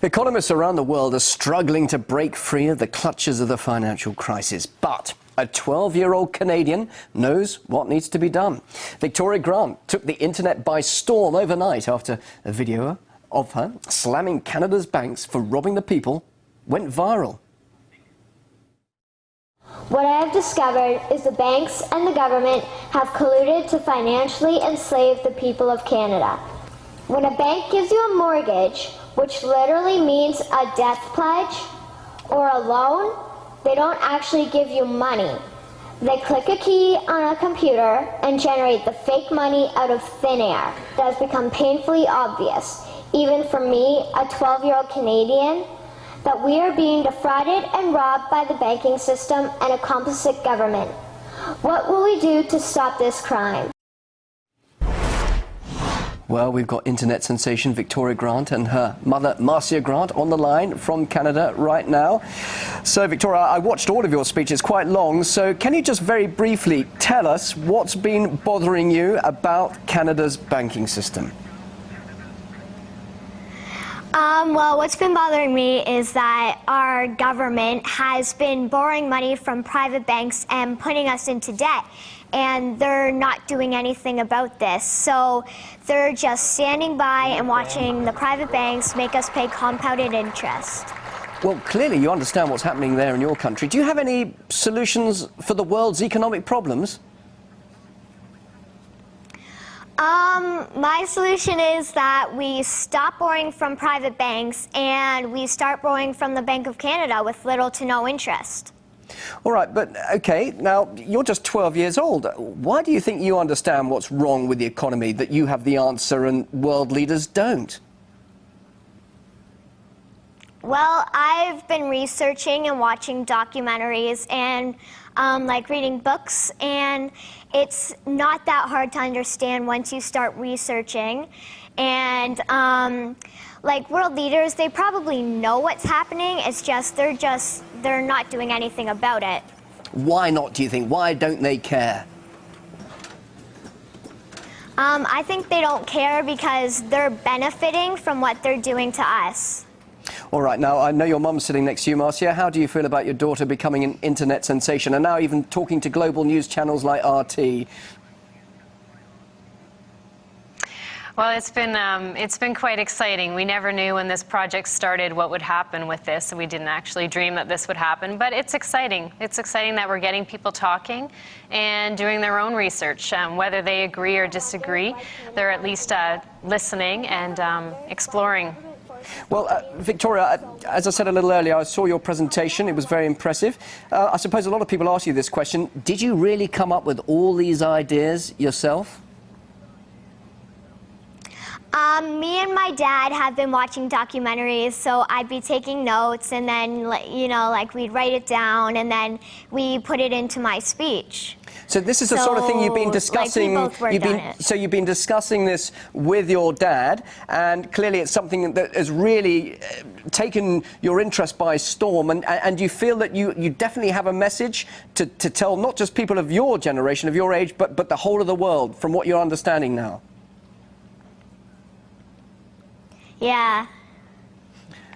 Economists around the world are struggling to break free of the clutches of the financial crisis. But a 12-year-old Canadian knows what needs to be done. Victoria Grant took the internet by storm overnight after a video of her slamming Canada's banks for robbing the people went viral. What I have discovered is the banks and the government have colluded to financially enslave the people of Canada. When a bank gives you a mortgage, which literally means a death pledge or a loan, they don't actually give you money. They click a key on a computer and generate the fake money out of thin air. It has become painfully obvious, even for me, a 12-year-old Canadian, that we are being defrauded and robbed by the banking system and a complicit government. What will we do to stop this crime? Well, we've got internet sensation Victoria Grant and her mother, Marcia Grant, on the line from Canada right now. So, Victoria, I watched all of your speeches, quite long, so can you just very briefly tell us what's been bothering you about Canada's banking system? Well, what's been bothering me is that our government has been borrowing money from private banks and putting us into debt, and they're not doing anything about this. So they're just standing by and watching the private banks make us pay compounded interest. Well, clearly you understand what's happening there in your country. Do you have any solutions for the world's economic problems? My solution is that we stop borrowing from private banks and we start borrowing from the Bank of Canada with little to no interest. All right, but okay, now you're just 12 years old. Why do you think you understand what's wrong with the economy, that you have the answer and world leaders don't? Well, I've been researching and watching documentaries and like reading books, and it's not that hard to understand once you start researching. And like world leaders, they probably know what's happening. It's just they're not doing anything about it. Why not, do you think? Why don't they care? I think they don't care because they're benefiting from what they're doing to us. All right, now I know your mum's sitting next to you, Marcia. How do you feel about your daughter becoming an internet sensation and now even talking to global news channels like RT? Well, it's been quite exciting. We never knew when this project started what would happen with this, and we didn't actually dream that this would happen. But it's exciting. It's exciting that we're getting people talking and doing their own research. Whether they agree or disagree, they're at least listening and exploring. Well, Victoria, as I said a little earlier, I saw your presentation. It was very impressive. I suppose a lot of people ask you this question. Did you really come up with all these ideas yourself? Me and my dad have been watching documentaries, so I'd be taking notes, and then, you know, like we'd write it down, and then we put it into my speech. So this is the sort of thing you've been discussing. Like we both worked on it. So you've been discussing this with your dad, and clearly it's something that has really taken your interest by storm. And you feel that you definitely have a message to tell not just people of your generation, of your age, but the whole of the world, from what you're understanding now. Yeah.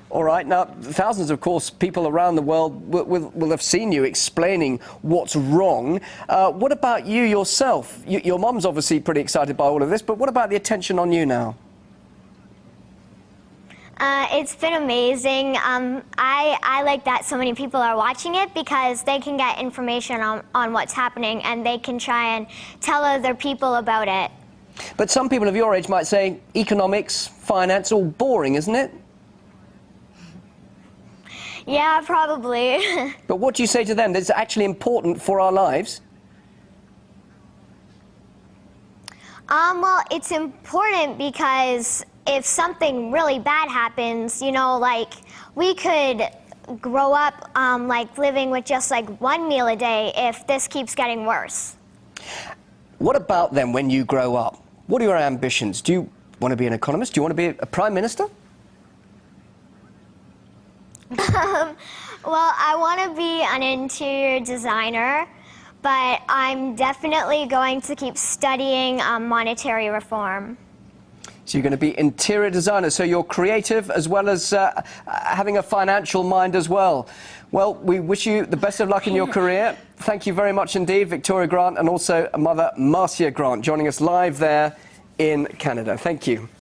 All right. Now, thousands, of course, people around the world will have seen you explaining what's wrong. What about you yourself? Your mum's obviously pretty excited by all of this, but what about the attention on you now? It's been amazing. I like that so many people are watching it because they can get information on what's happening, and they can try and tell other people about it. But some people of your age might say economics, finance, all boring, isn't it? Yeah, probably. But what do you say to them? That's actually important for our lives? Well, it's important because if something really bad happens, you know, like we could grow up like living with just like one meal a day if this keeps getting worse. What about then when you grow up? What are your ambitions? Do you want to be an economist? Do you want to be a prime minister? Well, I want to be an interior designer, but I'm definitely going to keep studying monetary reform. So you're going to be interior designer, so you're creative as well as having a financial mind as well. Well, we wish you the best of luck in your career. Thank you very much indeed, Victoria Grant, and also mother Marcia Grant, joining us live there in Canada. Thank you.